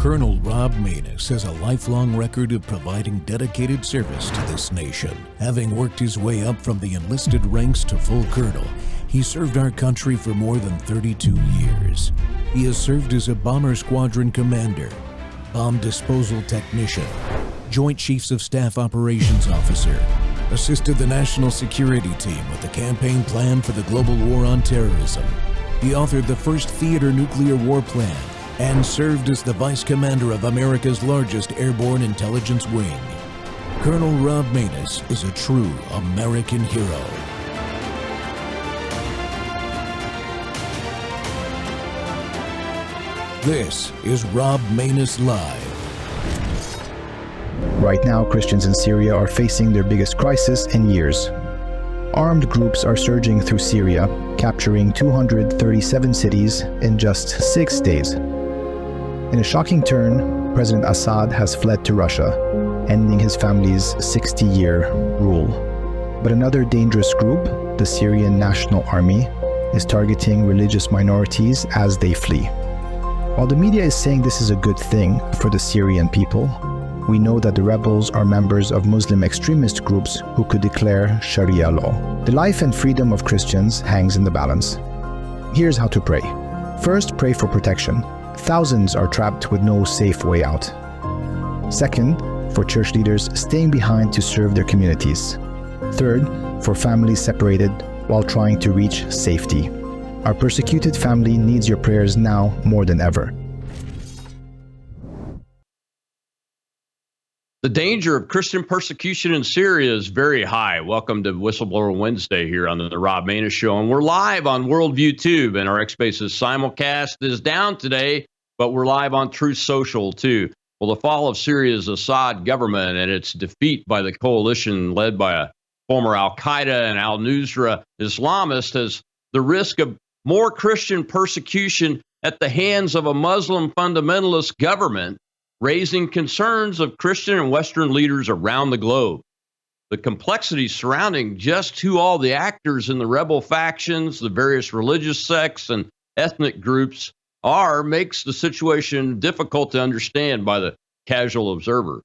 Colonel Rob Maness has a lifelong record of providing dedicated service to this nation. Having worked his way up from the enlisted ranks to full colonel, he served our country for more than 32 years. He has served as a bomber squadron commander, bomb disposal technician, Joint Chiefs of Staff operations officer, assisted the national security team with the campaign plan for the global war on terrorism. He authored the first theater nuclear war plan and served as the vice commander of America's largest airborne intelligence wing. Colonel Rob Maness is a true American hero. This is Rob Maness Live. Right now, Christians in Syria are facing their biggest crisis in years. Armed groups are surging through Syria, capturing 237 cities in just 6 days. In a shocking turn, President Assad has fled to Russia, ending his family's 60-year rule. But another dangerous group, the Syrian National Army, is targeting religious minorities as they flee. While the media is saying this is a good thing for the Syrian people, we know that the rebels are members of Muslim extremist groups who could declare Sharia law. The life and freedom of Christians hangs in the balance. Here's how to pray. First, pray for protection. Thousands are trapped with no safe way out. Second, for church leaders staying behind to serve their communities. Third, for families separated while trying to reach safety. Our persecuted family needs your prayers now more than ever. The danger of Christian persecution in Syria is very high. Welcome to Whistleblower Wednesday here on the Rob Maness Show. And we're live on Worldview Tube, and our X-Spaces simulcast is down today, but we're live on Truth Social too. Well, the fall of Syria's Assad government and its defeat by the coalition led by a former al-Qaeda and al-Nusra Islamist has the risk of more Christian persecution at the hands of a Muslim fundamentalist government, raising concerns of Christian and Western leaders around the globe. The complexity surrounding just who all the actors in the rebel factions, the various religious sects and ethnic groups are, makes the situation difficult to understand by the casual observer.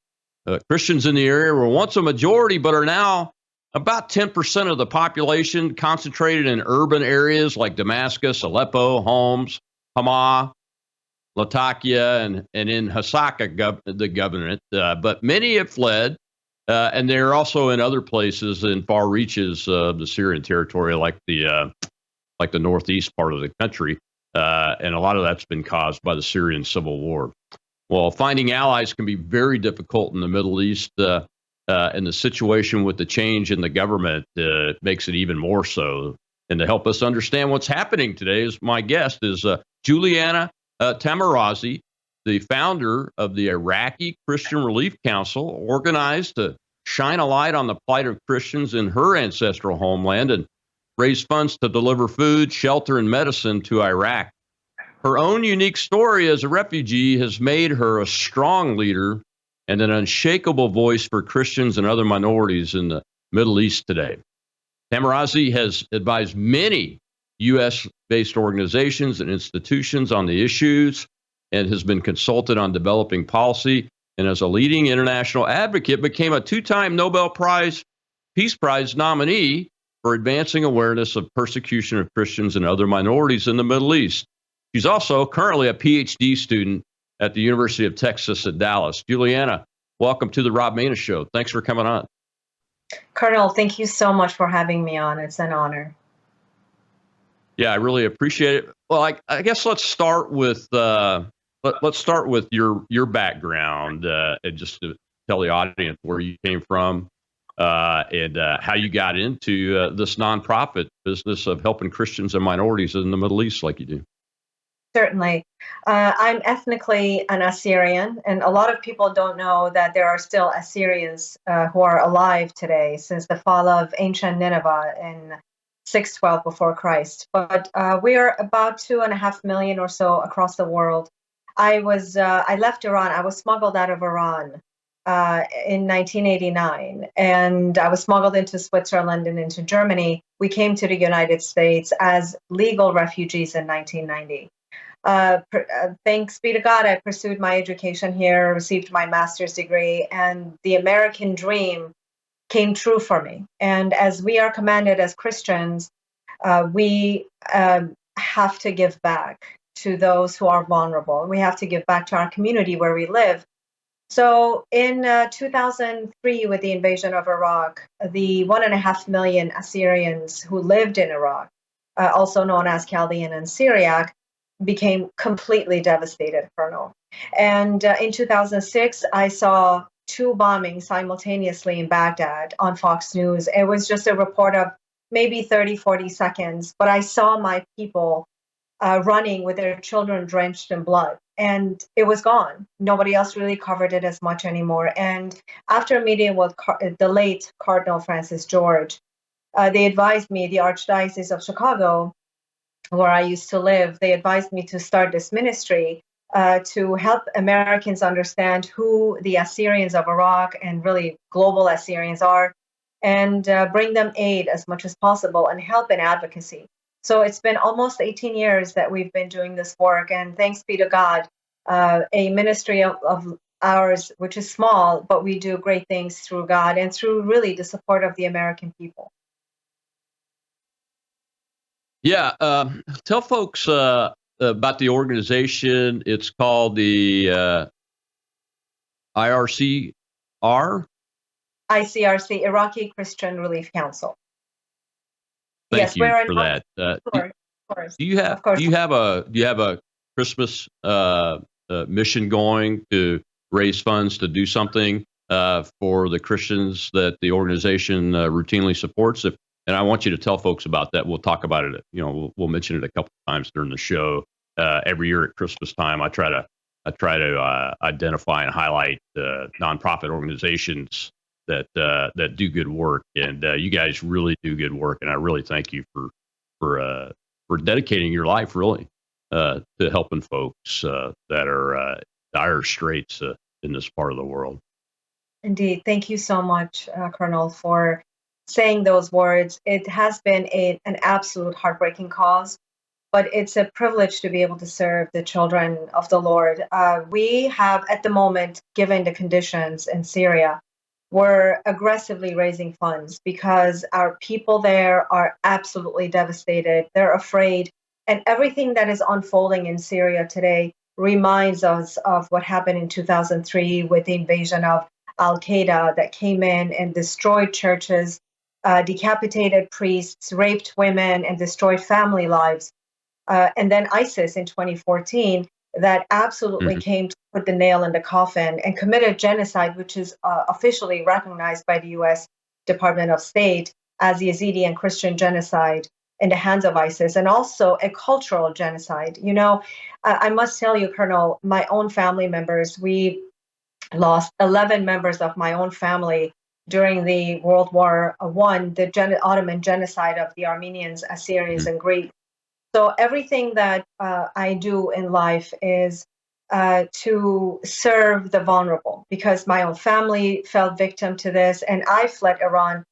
Christians in the area were once a majority, but are now about 10% of the population, concentrated in urban areas like Damascus, Aleppo, Homs, Hama, Latakia, and in Hasaka, the governorate, but many have fled, and they're also in other places in far reaches of the Syrian territory, like the northeast part of the country, and a lot of that's been caused by the Syrian civil war. Well, finding allies can be very difficult in the Middle East, and the situation with the change in the government makes it even more so. And to help us understand what's happening today, is my guest is Juliana Taimoorazy, the founder of the Iraqi Christian Relief Council, organized to shine a light on the plight of Christians in her ancestral homeland and raise funds to deliver food, shelter, and medicine to Iraq. Her own unique story as a refugee has made her a strong leader and an unshakable voice for Christians and other minorities in the Middle East today. Taimoorazy has advised many U.S.-based organizations and institutions on the issues and has been consulted on developing policy, and as a leading international advocate, became a 2-time Nobel Peace Prize nominee for advancing awareness of persecution of Christians and other minorities in the Middle East. She's also currently a PhD student at the University of Texas at Dallas. Juliana, welcome to the Rob Maness Show. Thanks for coming on. Colonel, thank you so much for having me on. It's an honor. Yeah, I really appreciate it. Well, I guess let's start with your background and just to tell the audience where you came from and how you got into this nonprofit business of helping Christians and minorities in the Middle East like you do. Certainly. I'm ethnically an Assyrian, and a lot of people don't know that there are still Assyrians who are alive today since the fall of ancient Nineveh in 612 before Christ. But we are about 2.5 million or so across the world. I left Iran. I was smuggled out of Iran in 1989, and I was smuggled into Switzerland and into Germany. We came to the United States as legal refugees in 1990. Thanks be to God, I pursued my education here, received my master's degree, and the American dream came true for me. And as we are commanded as Christians, we have to give back to those who are vulnerable. We have to give back to our community where we live. So in 2003, with the invasion of Iraq, the 1.5 million Assyrians who lived in Iraq, also known as Chaldean and Syriac, became completely devastated, Colonel. And in 2006, I saw 2 bombings simultaneously in Baghdad on Fox News. It was just a report of maybe 30, 40 seconds, but I saw my people running with their children drenched in blood, and it was gone. Nobody else really covered it as much anymore. And after meeting with the late Cardinal Francis George, they advised me, the Archdiocese of Chicago, where I used to live, they advised me to start this ministry to help Americans understand who the Assyrians of Iraq and really global Assyrians are, and bring them aid as much as possible and help in advocacy. So it's been almost 18 years that we've been doing this work, and thanks be to God, a ministry of ours, which is small, but we do great things through God and through really the support of the American people. Yeah, tell folks about the organization. It's called the IRCR? ICRC, Iraqi Christian Relief Council. Thank you for that. Sure, of course. Do you have a Christmas mission going to raise funds to do something for the Christians that the organization routinely supports? And I want you to tell folks about that. We'll talk about it. We'll mention it a couple of times during the show. Every year at Christmas time, I try to identify and highlight nonprofit organizations that do good work, and you guys really do good work, and I really thank you for dedicating your life really to helping folks that are dire straits in this part of the world. Indeed, thank you so much, Colonel, for saying those words. It has been an absolute heartbreaking cause, but it's a privilege to be able to serve the children of the Lord. We have, at the moment, given the conditions in Syria, we're aggressively raising funds because our people there are absolutely devastated. They're afraid. And everything that is unfolding in Syria today reminds us of what happened in 2003 with the invasion of Al-Qaeda that came in and destroyed churches, decapitated priests, raped women, and destroyed family lives. And then ISIS in 2014 that absolutely came to put the nail in the coffin and committed genocide, which is officially recognized by the U.S. Department of State as Yazidi and Christian genocide in the hands of ISIS, and also a cultural genocide. I must tell you, Colonel, my own family members, we lost 11 members of my own family during the World War I, the Ottoman genocide of the Armenians, Assyrians, and Greeks. So everything that I do in life is to serve the vulnerable, because my own family fell victim to this, and I fled Iran,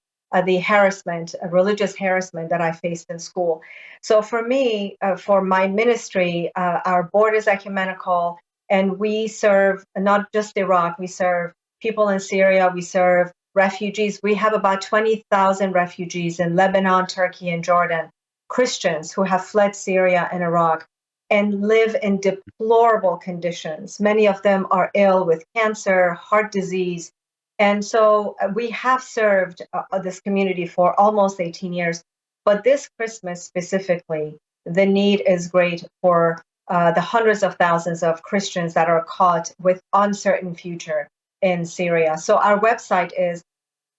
the harassment, religious harassment that I faced in school. So for me, for my ministry, our board is ecumenical, and we serve not just Iraq, we serve people in Syria, we serve refugees. We have about 20,000 refugees in Lebanon, Turkey, and Jordan. Christians who have fled Syria and Iraq and live in deplorable conditions. Many of them are ill with cancer, heart disease. And so we have served this community for almost 18 years. But this Christmas specifically, the need is great for the hundreds of thousands of Christians that are caught with uncertain future in Syria. So our website is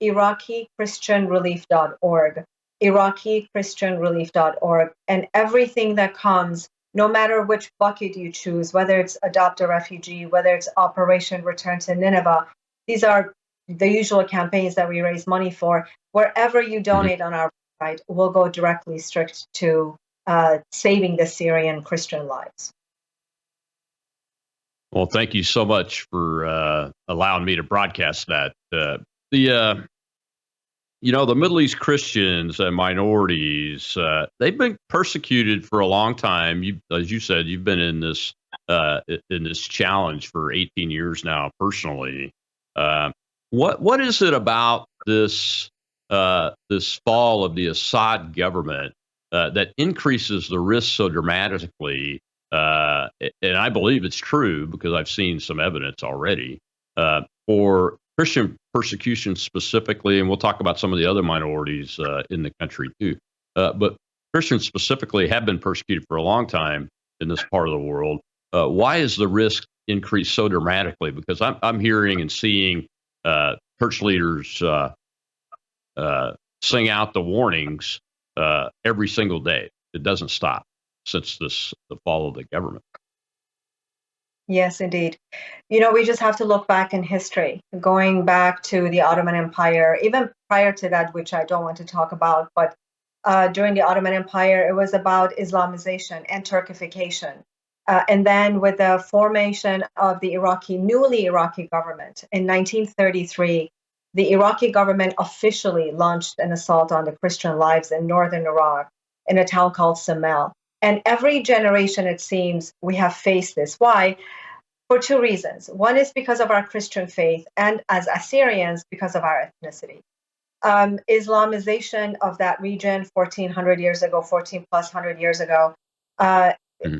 IraqiChristianRelief.org. IraqiChristianRelief.org, and everything that comes, no matter which bucket you choose, whether it's Adopt a Refugee, whether it's Operation Return to Nineveh, these are the usual campaigns that we raise money for. Wherever you donate on our website will go directly strict to saving the Syrian Christian lives. Well, thank you so much for allowing me to broadcast that. the Middle East Christians and minorities, they've been persecuted for a long time. As you said, you've been in this challenge for 18 years now, personally. What is it about this this fall of the Assad government that increases the risk so dramatically? And I believe it's true because I've seen some evidence already for Christian persecution specifically, and we'll talk about some of the other minorities in the country too. But Christians specifically have been persecuted for a long time in this part of the world. Why is the risk increased so dramatically? Because I'm hearing and seeing church leaders sing out the warnings every single day. It doesn't stop since the fall of the government. Yes, indeed. We just have to look back in history, going back to the Ottoman Empire, even prior to that, which I don't want to talk about, but during the Ottoman Empire, it was about Islamization and Turkification. And then with the formation of the newly Iraqi government in 1933, the Iraqi government officially launched an assault on the Christian lives in northern Iraq in a town called Samel. And every generation, it seems, we have faced this. Why? For two reasons. One is because of our Christian faith, and as Assyrians, because of our ethnicity. Islamization of that region 1400 years ago, 14 plus 100 years ago,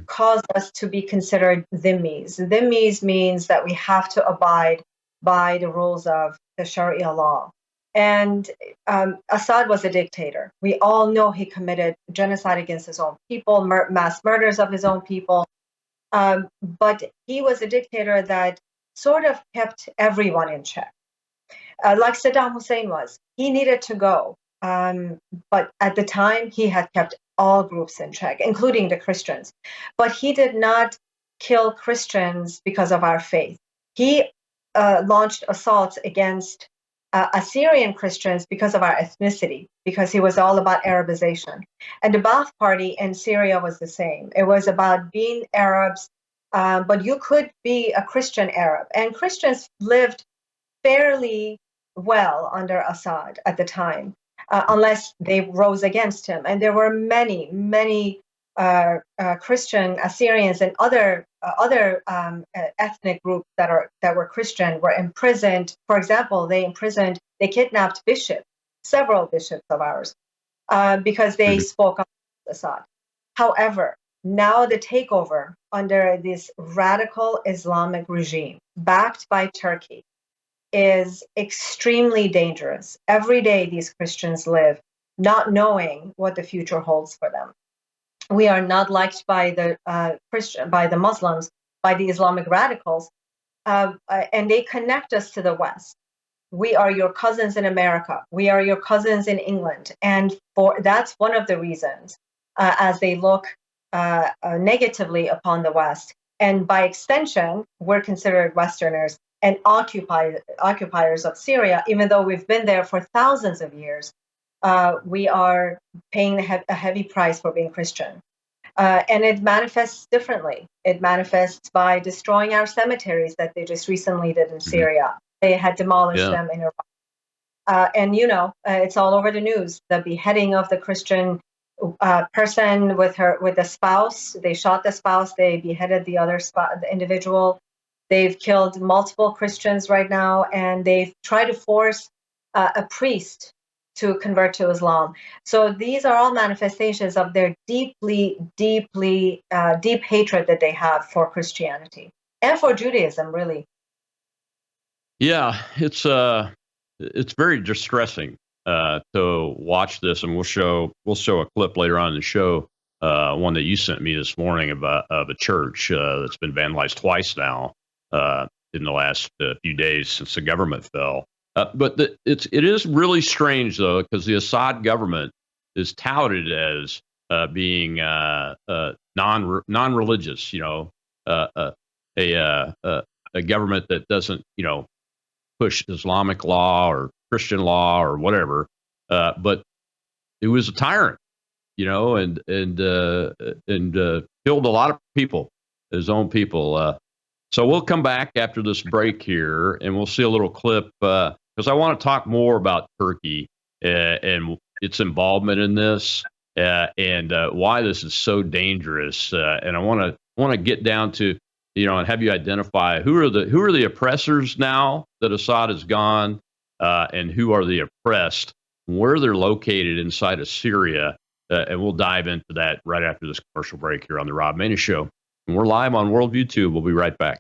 caused us to be considered dhimmis. Dhimmis means that we have to abide by the rules of the Sharia law. And Assad was a dictator. We all know he committed genocide against his own people, mass murders of his own people. But he was a dictator that sort of kept everyone in check. Like Saddam Hussein was. He needed to go. But at the time, he had kept all groups in check, including the Christians. But he did not kill Christians because of our faith. He launched assaults against Assyrian Christians because of our ethnicity, because he was all about Arabization. And the Ba'ath Party in Syria was the same. It was about being Arabs, but you could be a Christian Arab. And Christians lived fairly well under Assad at the time, unless they rose against him. And there were many, many Christian Assyrians and other ethnic groups that were Christian were imprisoned. For example, they kidnapped several bishops of ours, because they spoke up against Assad. However, now the takeover under this radical Islamic regime, backed by Turkey, is extremely dangerous. Every day these Christians live not knowing what the future holds for them. We are not liked by the Muslims, by the Islamic radicals, and they connect us to the West. We are your cousins in America. We are your cousins in England, and that's one of the reasons, as they look negatively upon the West, and by extension, we're considered Westerners and occupiers of Syria, even though we've been there for thousands of years. We are paying a heavy price for being Christian. And it manifests differently. It manifests by destroying our cemeteries that they just recently did in Syria. They had demolished them in Iraq. And, it's all over the news. The beheading of the Christian person with the spouse. They shot the spouse. They beheaded the individual. They've killed multiple Christians right now, and they've tried to force a priest to convert to Islam. So these are all manifestations of their deep hatred that they have for Christianity and for Judaism, really. Yeah, it's very distressing to watch this, and we'll show a clip later on in the show, one that you sent me this morning of a church that's been vandalized twice now in the last few days since the government fell. But it is really strange, though, because the Assad government is touted as being non-religious, a government that doesn't, push Islamic law or Christian law or whatever. But it was a tyrant, and killed a lot of people, his own people. So we'll come back after this break here, and we'll see a little clip. Because I want to talk more about Turkey and its involvement in this, and why this is so dangerous. And I want to get down to, and have you identify who are the oppressors now that Assad is gone, and who are the oppressed, where they're located inside of Syria. And we'll dive into that right after this commercial break here on the Rob Maness Show. And we're live on Worldview 2. We'll be right back.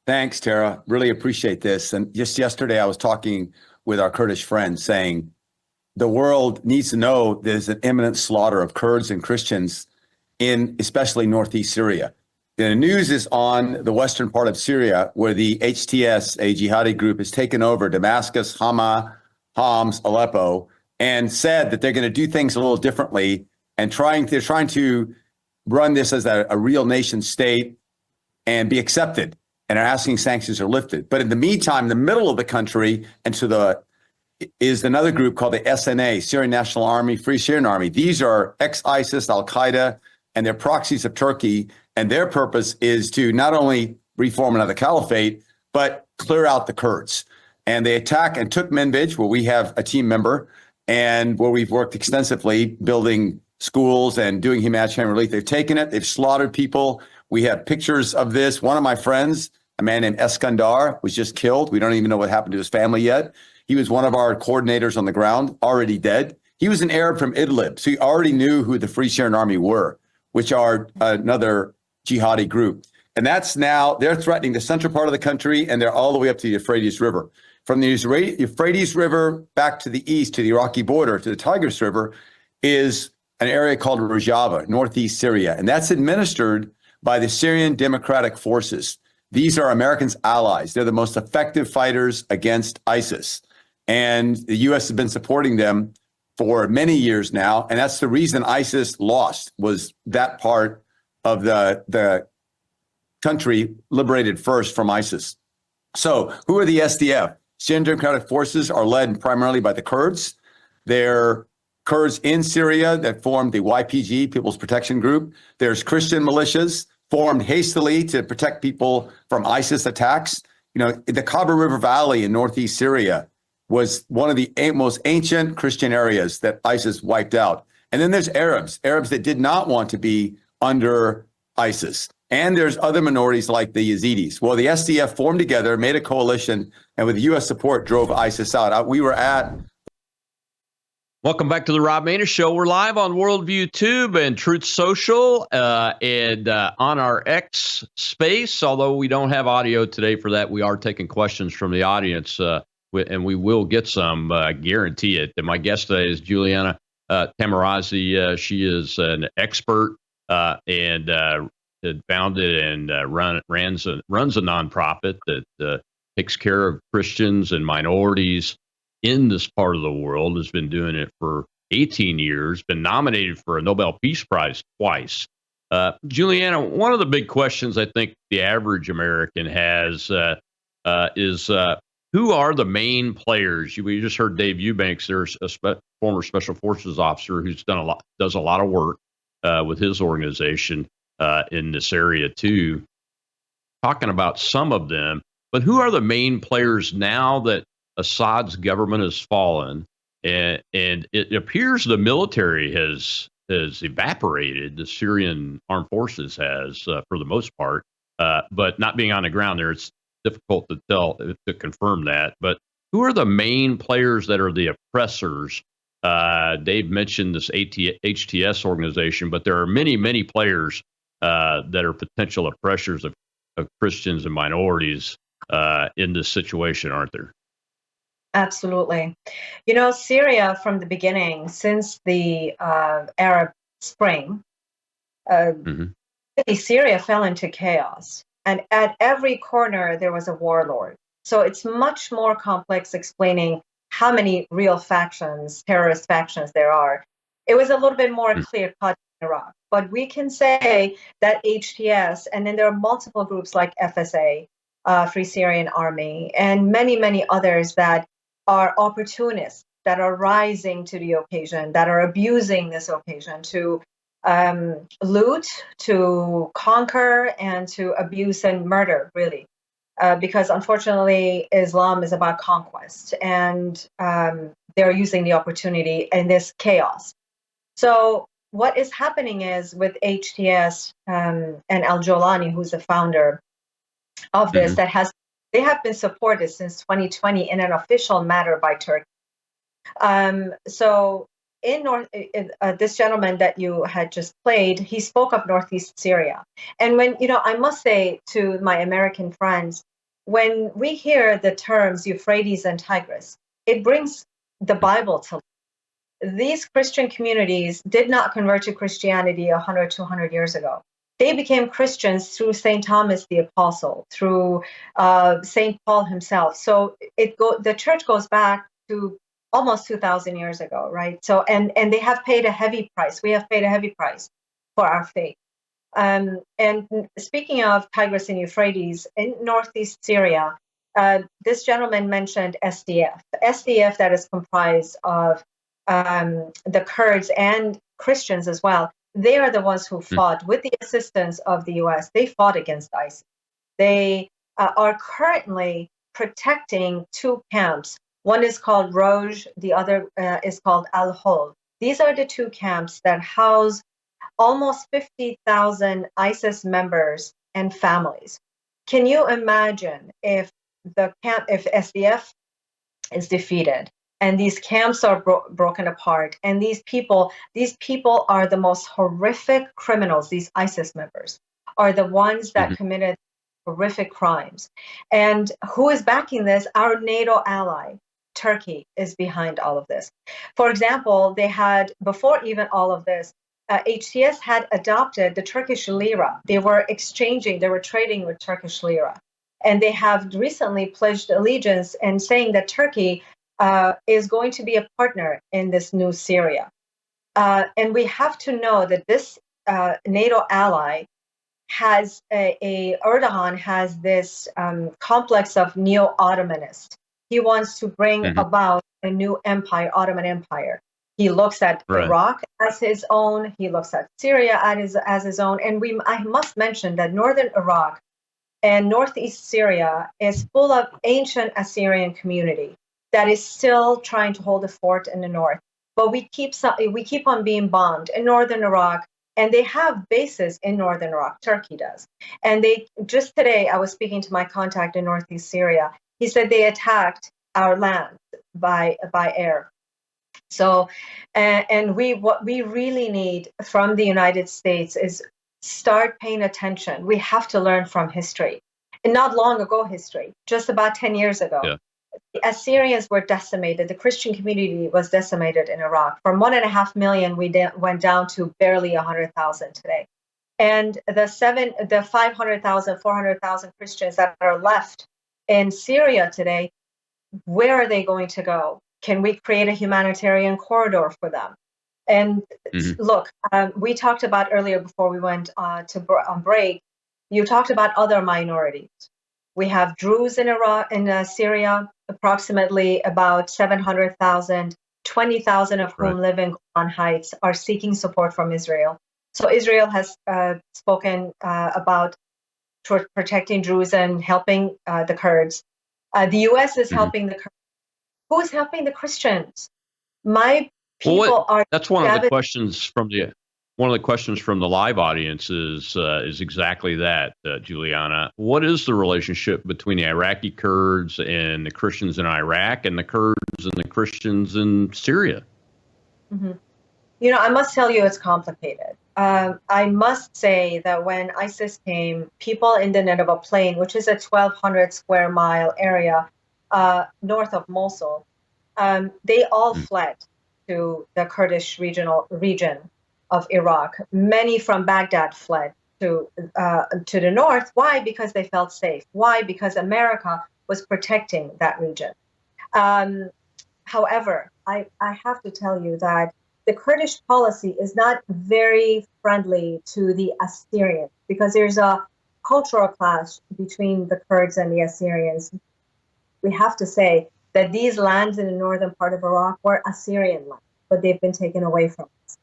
Thanks, Tara. Really appreciate this. And just yesterday, I was talking with our Kurdish friends saying the world needs to know there's an imminent slaughter of Kurds and Christians in especially northeast Syria. The news is on the western part of Syria, where the HTS, a jihadi group, has taken over Damascus, Hama, Homs, Aleppo, and said that they're going to do things a little differently and they're trying to run this as a real nation state and be accepted, and are asking sanctions are lifted. But in the meantime, in the middle of the country and is another group called the SNA, Syrian National Army, Free Syrian Army. These are ex-ISIS, Al-Qaeda, and they're proxies of Turkey. And their purpose is to not only reform another caliphate, but clear out the Kurds. And they attack and took Manbij, where we have a team member, and where we've worked extensively building schools and doing humanitarian relief. They've taken it. They've slaughtered people. We have pictures of this. One of my friends, a man named Eskandar, was just killed. We don't even know what happened to his family yet. He was one of our coordinators on the ground, already dead. He was an Arab from Idlib, so he already knew who the Free Syrian Army were, which are another jihadi group. And that's now, they're threatening the central part of the country, and they're all the way up to the Euphrates River. From the Euphrates River back to the east, to the Iraqi border, to the Tigris River, is an area called Rojava, northeast Syria. And that's administered by the Syrian Democratic Forces. These are Americans' allies. They're the most effective fighters against ISIS. And the U.S. has been supporting them for many years now. And that's the reason ISIS lost, was that part of the country liberated first from ISIS. So who are the SDF? Syrian Democratic Forces are led primarily by the Kurds. They're Kurds in Syria that formed the YPG, People's Protection Group. There's Christian militias formed hastily to protect people from ISIS attacks. The Khabur River Valley in northeast Syria was one of the most ancient Christian areas that ISIS wiped out. And then there's Arabs that did not want to be under ISIS. And there's other minorities like the Yazidis. Well, the SDF formed together, made a coalition, and with U.S. support, drove ISIS out. We were at... Welcome back to the Rob Maness Show. We're live on Worldview Tube and Truth Social and on our X space. Although we don't have audio today for that, we are taking questions from the audience, and we will get some, guarantee it. And my guest today is Juliana Taimoorazy. She is an expert and founded and runs a nonprofit that takes care of Christians and minorities in this part of the world, has been doing it for 18 years, been nominated for a Nobel Peace Prize twice. Juliana, one of the big questions I think the average American has is who are the main players? We just heard Dave Eubanks, there's a former Special Forces officer who's does a lot of work with his organization in this area too, talking about some of them. But who are the main players now that Assad's government has fallen, and it appears the military has evaporated. The Syrian armed forces has, for the most part, but not being on the ground there, it's difficult to confirm that. But who are the main players that are the oppressors? Dave mentioned this HTS organization, but there are many players that are potential oppressors of Christians and minorities in this situation, aren't there? Absolutely. Syria from the beginning, since the Arab Spring, Syria fell into chaos. And at every corner, there was a warlord. So it's much more complex explaining how many real factions, terrorist factions there are. It was a little bit more clear-cut in Iraq. But we can say that HTS, and then there are multiple groups like FSA, Free Syrian Army, and many others that are opportunists, that are rising to the occasion, that are abusing this occasion to loot, to conquer, and to abuse and murder, really. Because unfortunately, Islam is about conquest, and they're using the opportunity in this chaos. So what is happening is with HTS and Al-Jolani, who's the founder of this, they have been supported since 2020 in an official matter by Turkey. So in this gentleman that you had just played, he spoke of Northeast Syria. And when, I must say to my American friends, when we hear the terms Euphrates and Tigris, it brings the Bible to life. These Christian communities did not convert to Christianity 100, 200 years ago. They became Christians through St. Thomas the Apostle, through St. Paul himself. So the church goes back to almost 2,000 years ago, right? So and they have paid a heavy price. We have paid a heavy price for our faith. And speaking of Tigris and Euphrates, in Northeast Syria, this gentleman mentioned SDF. The SDF that is comprised of the Kurds and Christians as well. They are the ones who fought with the assistance of the U.S. They fought against ISIS. They are currently protecting two camps. One is called Roj, the other is called Al-Hol. These are the two camps that house almost 50,000 ISIS members and families. Can you imagine if SDF is defeated and these camps are broken apart, and these people are the most horrific criminals? These ISIS members are the ones that committed horrific crimes. And who is backing this? Our NATO ally, Turkey, is behind all of this. For example, they had, before even all of this, HTS had adopted the Turkish lira. They were trading with Turkish lira. And they have recently pledged allegiance and saying that Turkey is going to be a partner in this new Syria. And we have to know that this NATO ally has Erdogan has this complex of neo-Ottomanist. He wants to bring about a new empire, Ottoman Empire. He looks at Iraq as his own. He looks at Syria as his own. And I must mention that northern Iraq and northeast Syria is full of ancient Assyrian community that is still trying to hold a fort in the north. But we keep on being bombed in northern Iraq, and they have bases in northern Iraq. Turkey does. And just today, I was speaking to my contact in northeast Syria. He said they attacked our land by air. So, what we really need from the United States is start paying attention. We have to learn from history, and not long ago history, just about 10 years ago. Yeah. The Assyrians were decimated. The Christian community was decimated in Iraq. From 1.5 million, we went down to barely 100,000 today. And the 500,000, 400,000 Christians that are left in Syria today, where are they going to go? Can we create a humanitarian corridor for them? And look, we talked about earlier before we went on break, you talked about other minorities. We have Druze in Iraq, in Syria, approximately about 700,000, 20,000 of whom live in Golan Heights, are seeking support from Israel. So Israel has spoken about protecting Druze and helping the Kurds. The U.S. is helping the Kurds Who's helping the Christians? My Well, people are. that's one of the questions from the live audience is exactly that, Juliana. What is the relationship between the Iraqi Kurds and the Christians in Iraq and the Kurds and the Christians in Syria? Mhm. I must tell you, it's complicated. I must say that when ISIS came, people in the Nineveh Plain, which is a 1,200 square mile area north of Mosul, they all fled to the Kurdish region of Iraq. Many from Baghdad fled to the north. Why? Because they felt safe. Why? Because America was protecting that region. However, I have to tell you that the Kurdish policy is not very friendly to the Assyrians because there's a cultural clash between the Kurds and the Assyrians. We have to say that these lands in the northern part of Iraq were Assyrian lands, but they've been taken away from us.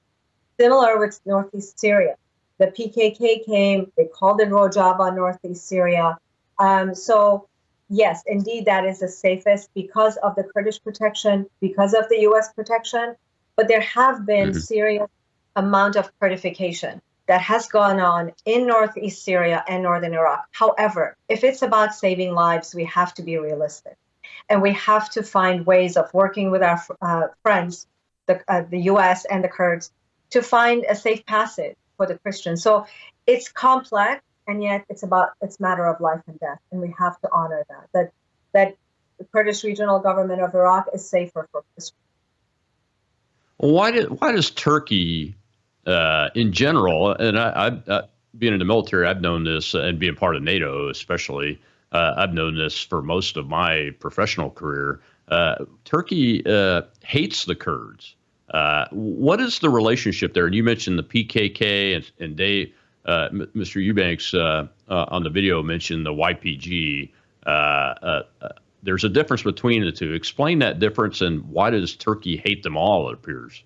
Similar with northeast Syria. The PKK came, they called it Rojava, northeast Syria. So yes, indeed, that is the safest because of the Kurdish protection, because of the US protection. But there have been serious amount of Kurdification that has gone on in northeast Syria and northern Iraq. However, if it's about saving lives, we have to be realistic. And we have to find ways of working with our friends, the US and the Kurds, to find a safe passage for the Christians. So it's complex, and yet it's a matter of life and death. And we have to honor that the Kurdish regional government of Iraq is safer for Christians. Why does Turkey, in general, and I being in the military, I've known this, and being part of NATO especially, I've known this for most of my professional career. Turkey hates the Kurds. What is the relationship there? And you mentioned the PKK, and they, Mr. Eubanks on the video mentioned the YPG. There's a difference between the two. Explain that difference, and why does Turkey hate them all, it appears?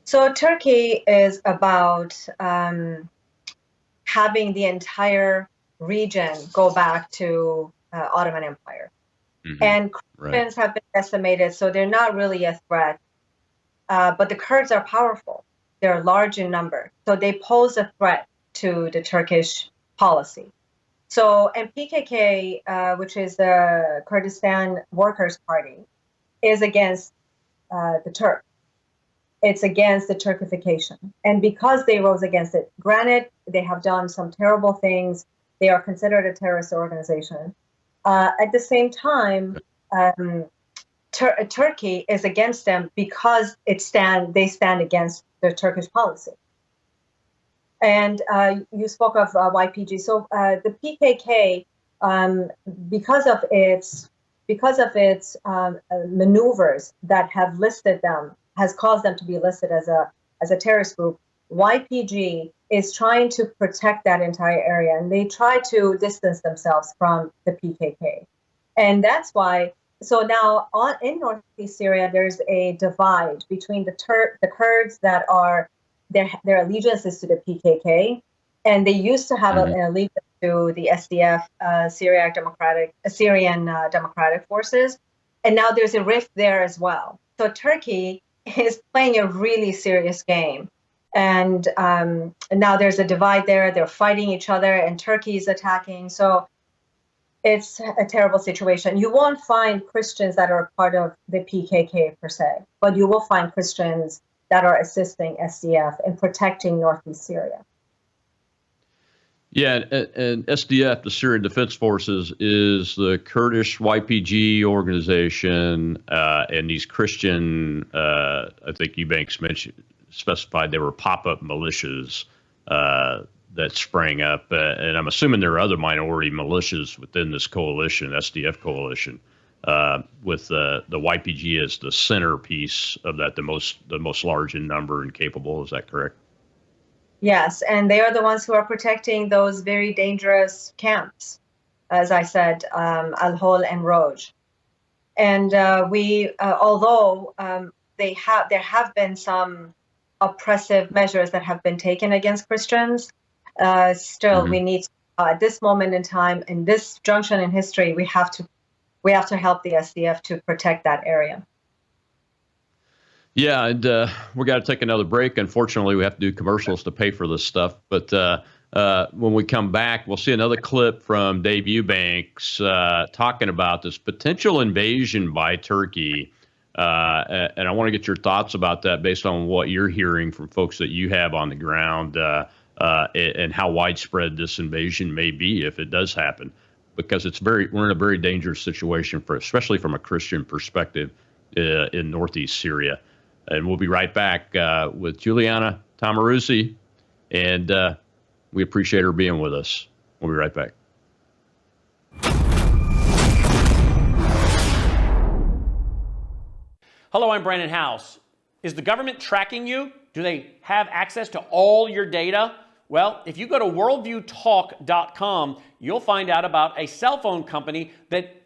So Turkey is about having the entire region go back to Ottoman Empire. And Christians have been decimated, so they're not really a threat. But the Kurds are powerful. They're large in number. So they pose a threat to the Turkish policy. So, and PKK, which is the Kurdistan Workers' Party, is against the Turk. It's against the Turkification. And because they rose against it, granted, they have done some terrible things. They are considered a terrorist organization. At the same time, Turkey is against them because they stand against the Turkish policy. And you spoke of YPG. So the PKK, because of its maneuvers that have listed them, has caused them to be listed as a terrorist group. YPG is trying to protect that entire area, and they try to distance themselves from the PKK, and that's why. So now, in northeast Syria, there's a divide between the Kurds that are their allegiance is to the PKK, and they used to have an allegiance to the SDF, Syrian Democratic Forces, and now there's a rift there as well. So Turkey is playing a really serious game, and now there's a divide there. They're fighting each other, and Turkey is attacking. So it's a terrible situation. You won't find Christians that are part of the PKK per se, but you will find Christians that are assisting SDF in protecting northeast Syria. Yeah, and SDF, the Syrian Defense Forces, is the Kurdish YPG organization, and these Christian, I think Eubanks specified they were pop-up militias that sprang up, and I'm assuming there are other minority militias within this coalition, SDF coalition, with the YPG as the centerpiece of that, the most large in number and capable. Is that correct? Yes, and they are the ones who are protecting those very dangerous camps, as I said, Al-Hol and Roj. And although there have been some oppressive measures that have been taken against Christians, still we need, at this moment in time, in this junction in history, we have to we have to help the SDF to protect that area. Yeah, and we got to take another break. Unfortunately, we have to do commercials to pay for this stuff. But when we come back, we'll see another clip from Dave Eubanks talking about this potential invasion by Turkey. And I want to get your thoughts about that based on what you're hearing from folks that you have on the ground and how widespread this invasion may be if it does happen. Because we're in a very dangerous situation, especially from a Christian perspective in northeast Syria. And we'll be right back with Juliana Tamaruzzi, and we appreciate her being with us. We'll be right back. Hello, I'm Brandon House. Is the government tracking you? Do they have access to all your data? Well, if you go to worldviewtalk.com, you'll find out about a cell phone company that,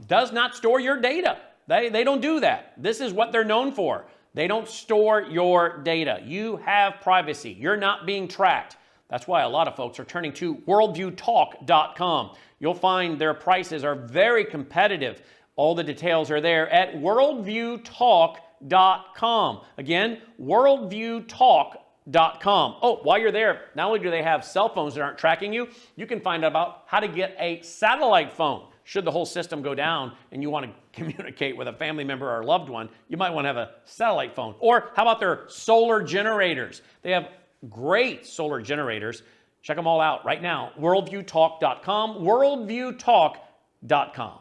does not store your data. They don't do that. This is what they're known for. They don't store your data. You have privacy. You're not being tracked. That's why a lot of folks are turning to worldviewtalk.com. You'll find their prices are very competitive. All the details are there at worldviewtalk.com. Again, worldviewtalk.com. Oh, while you're there, not only do they have cell phones that aren't tracking you, you can find out about how to get a satellite phone. Should the whole system go down and you want to communicate with a family member or a loved one, you might want to have a satellite phone. Or how about their solar generators? They have great solar generators. Check them all out right now. Worldviewtalk.com, worldviewtalk.com.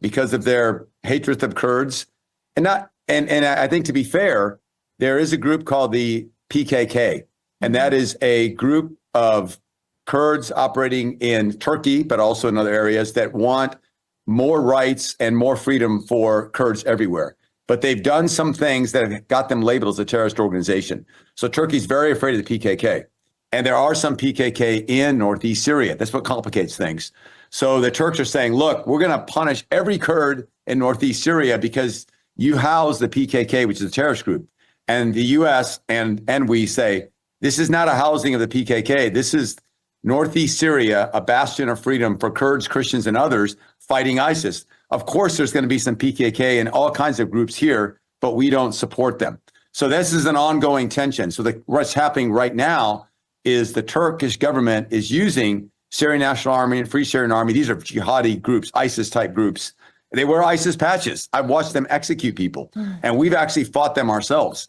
Because of their hatred of Kurds, and I think, to be fair, there is a group called the PKK, and that is a group of Kurds operating in Turkey, but also in other areas that want more rights and more freedom for Kurds everywhere. But they've done some things that have got them labeled as a terrorist organization. So Turkey's very afraid of the PKK. And there are some PKK in northeast Syria. That's what complicates things. So the Turks are saying, look, we're going to punish every Kurd in northeast Syria because you house the PKK, which is a terrorist group. And the U.S. and we say, this is not a housing of the PKK. This is northeast Syria, a bastion of freedom for Kurds, Christians, and others fighting ISIS. Of course, there's going to be some PKK and all kinds of groups here, but we don't support them. So this is an ongoing tension. So what's happening right now is the Turkish government is using Syrian National Army and Free Syrian Army. These are jihadi groups, ISIS-type groups. They wear ISIS patches. I've watched them execute people, and we've actually fought them ourselves.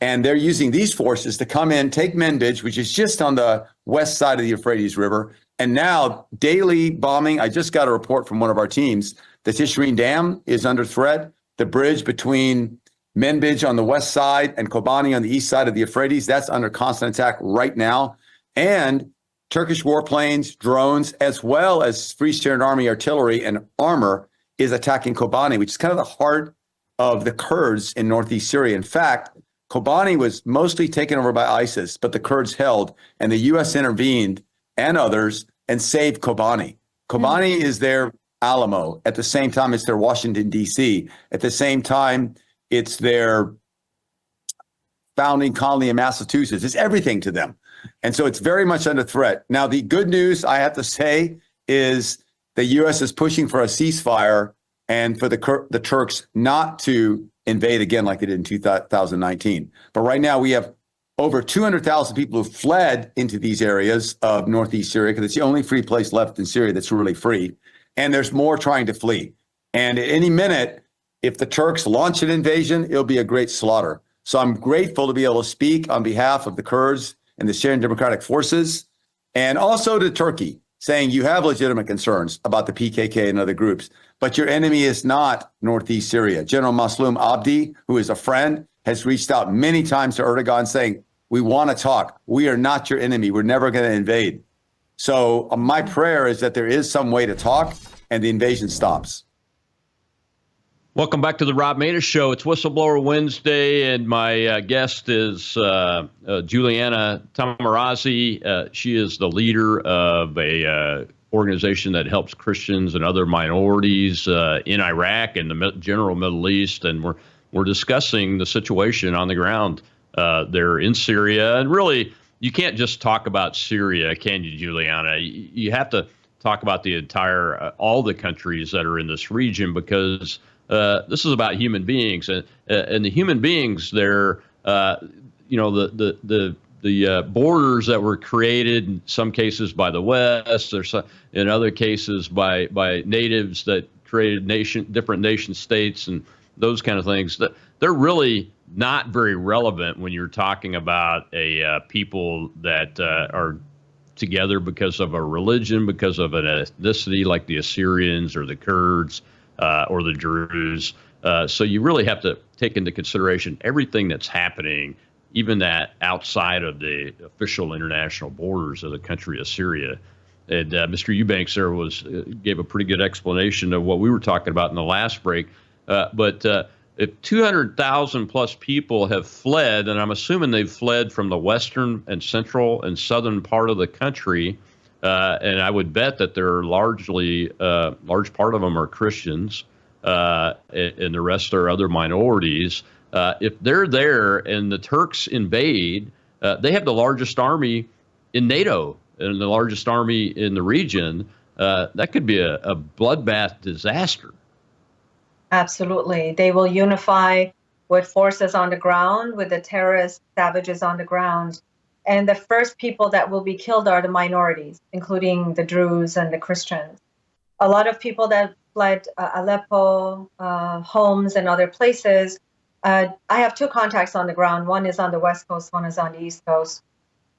And they're using these forces to come in, take Manbij, which is just on the west side of the Euphrates River, and now daily bombing. I just got a report from one of our teams. The Tishreen Dam is under threat. The bridge between Manbij on the west side and Kobani on the east side of the Euphrates, that's under constant attack right now. And Turkish warplanes, drones, as well as Free Syrian Army artillery and armor is attacking Kobani, which is kind of the heart of the Kurds in northeast Syria. In fact, Kobani was mostly taken over by ISIS, but the Kurds held, and the U.S. intervened and others and saved Kobani. Kobani is their Alamo. At the same time, it's their Washington, D.C. At the same time, it's their founding colony in Massachusetts. It's everything to them. And so it's very much under threat. Now, the good news, I have to say, is the U.S. is pushing for a ceasefire and for the Turks not to invade again like they did in 2019. But right now we have over 200,000 people who fled into these areas of northeast Syria because it's the only free place left in Syria that's really free. And there's more trying to flee. And at any minute, if the Turks launch an invasion, it'll be a great slaughter. So I'm grateful to be able to speak on behalf of the Kurds and the Syrian Democratic Forces, and also to Turkey, saying you have legitimate concerns about the PKK and other groups, but your enemy is not northeast Syria. General Maslum Abdi, who is a friend, has reached out many times to Erdogan saying, we want to talk. We are not your enemy. We're never going to invade. So my prayer is that there is some way to talk and the invasion stops. Welcome back to the Rob Maness Show. It's Whistleblower Wednesday, and my guest is Juliana Tamaruzzi. She is the leader of a organization that helps Christians and other minorities in Iraq and the general Middle East, and we're discussing the situation on the ground there in Syria, and really you can't just talk about Syria, can you, Juliana? You have to talk about the entire, all the countries that are in this region, because this is about human beings, and the human beings there, the borders that were created in some cases by the West, or in other cases by natives that created different nation states and those kind of things, that they're really not very relevant when you're talking about a people that are together because of a religion, because of an ethnicity, like the Assyrians or the Kurds or the Druze. So you really have to take into consideration everything that's happening, even that outside of the official international borders of the country of Syria. And Mr. Eubanks there gave a pretty good explanation of what we were talking about in the last break. But if 200,000 plus people have fled, and I'm assuming they've fled from the western and central and southern part of the country, and I would bet that they're large part of them are Christians, and the rest are other minorities. If they're there and the Turks invade, they have the largest army in NATO and the largest army in the region. That could be a bloodbath disaster. Absolutely. They will unify with forces on the ground, with the terrorist savages on the ground. And the first people that will be killed are the minorities, including the Druze and the Christians. A lot of people that fled Aleppo, Homs, and other places. I have two contacts on the ground. One is on the West Coast, one is on the East Coast.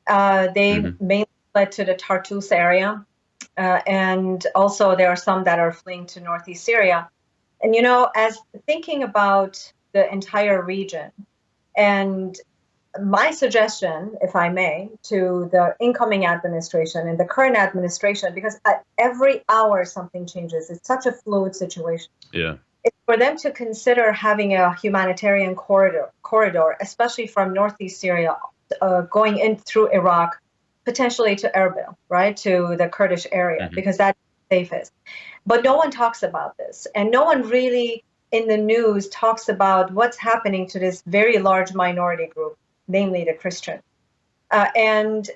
They mainly fled to the Tartus area. And also there are some that are fleeing to Northeast Syria. And, as thinking about the entire region, and my suggestion, if I may, to the incoming administration and the current administration, because at every hour something changes. It's such a fluid situation. Yeah. It's for them to consider having a humanitarian corridor, especially from Northeast Syria, going in through Iraq, potentially to Erbil, right, to the Kurdish area, because that's safest. But no one talks about this, and no one really in the news talks about what's happening to this very large minority group, namely the Christian. And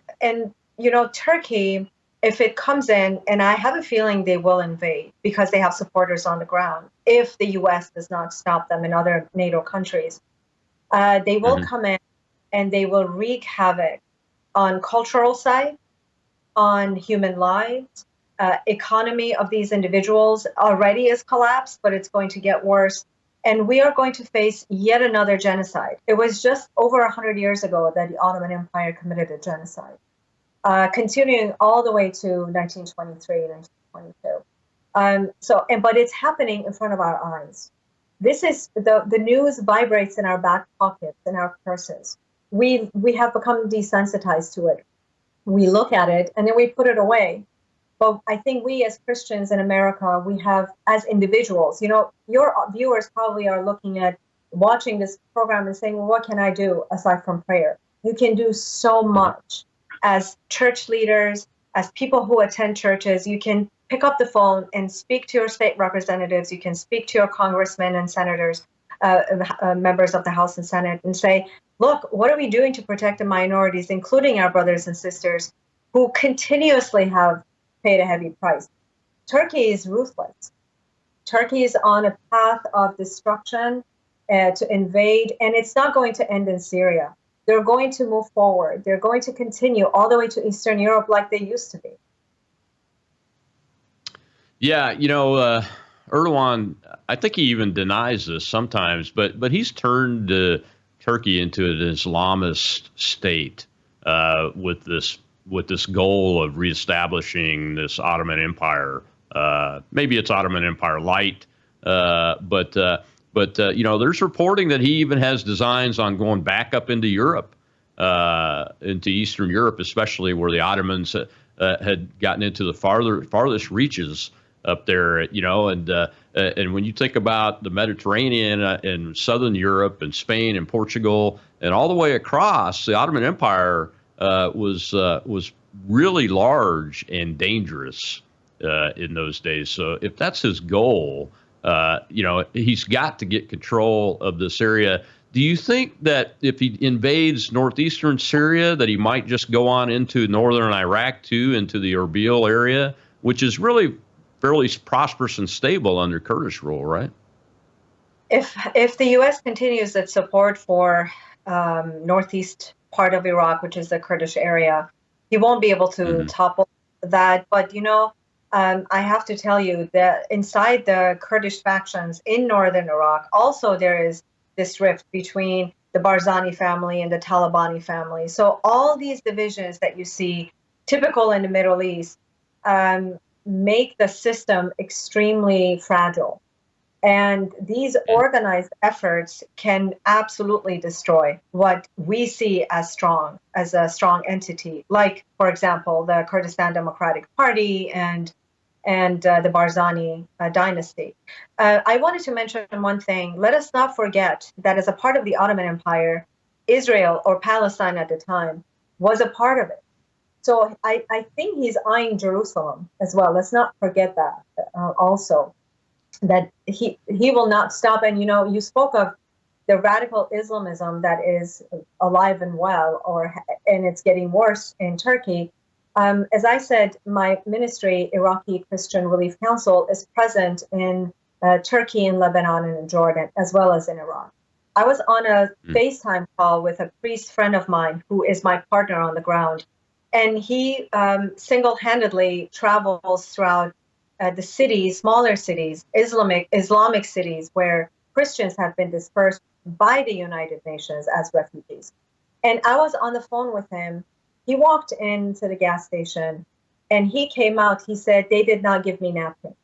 Turkey, if it comes in, and I have a feeling they will invade because they have supporters on the ground, if the U.S. does not stop them in other NATO countries, they will come in and they will wreak havoc on cultural side, on human lives. Economy of these individuals already is collapsed, but it's going to get worse. And we are going to face yet another genocide. It was just over 100 years ago that the Ottoman Empire committed a genocide, continuing all the way to 1923, 1922. But it's happening in front of our eyes. This is the news vibrates in our back pockets, in our purses. We have become desensitized to it. We look at it and then we put it away. But I think we as Christians in America, we have, as individuals, your viewers probably are watching this program and saying, well, what can I do aside from prayer? You can do so much as church leaders, as people who attend churches. You can pick up the phone and speak to your state representatives. You can speak to your congressmen and senators, members of the House and Senate, and say, look, what are we doing to protect the minorities, including our brothers and sisters who continuously have paid a heavy price? Turkey is ruthless. Turkey is on a path of destruction to invade, and it's not going to end in Syria. They're going to move forward. They're going to continue all the way to Eastern Europe like they used to be. Yeah, Erdogan, I think he even denies this sometimes, but he's turned Turkey into an Islamist state with this goal of reestablishing this Ottoman Empire. Maybe it's Ottoman Empire light, but there's reporting that he even has designs on going back up into Europe, into Eastern Europe, especially where the Ottomans had gotten into the farthest reaches up there. And when you think about the Mediterranean and Southern Europe and Spain and Portugal and all the way across, the Ottoman Empire was really large and dangerous in those days. So if that's his goal, he's got to get control of this area. Do you think that if he invades northeastern Syria, that he might just go on into northern Iraq too, into the Erbil area, which is really fairly prosperous and stable under Kurdish rule, right? If the U.S. continues its support for northeast part of Iraq, which is the Kurdish area, he won't be able to topple that. But I have to tell you that inside the Kurdish factions in northern Iraq, also there is this rift between the Barzani family and the Talabani family. So all these divisions that you see, typical in the Middle East, make the system extremely fragile. And these organized efforts can absolutely destroy what we see as a strong entity, like, for example, the Kurdistan Democratic Party and the Barzani dynasty. I wanted to mention one thing. Let us not forget that as a part of the Ottoman Empire, Israel, or Palestine at the time, was a part of it. So I think he's eyeing Jerusalem as well. Let's not forget that also, that he will not stop. And, you spoke of the radical Islamism that is alive and well, and it's getting worse in Turkey. As I said, my ministry, Iraqi Christian Relief Council, is present in Turkey and Lebanon and in Jordan, as well as in Iraq. I was on a FaceTime call with a priest friend of mine who is my partner on the ground. And he single-handedly travels throughout the cities, smaller cities, Islamic cities, where Christians have been dispersed by the United Nations as refugees. And I was on the phone with him. He walked into the gas station and he came out. He said, they did not give me napkins.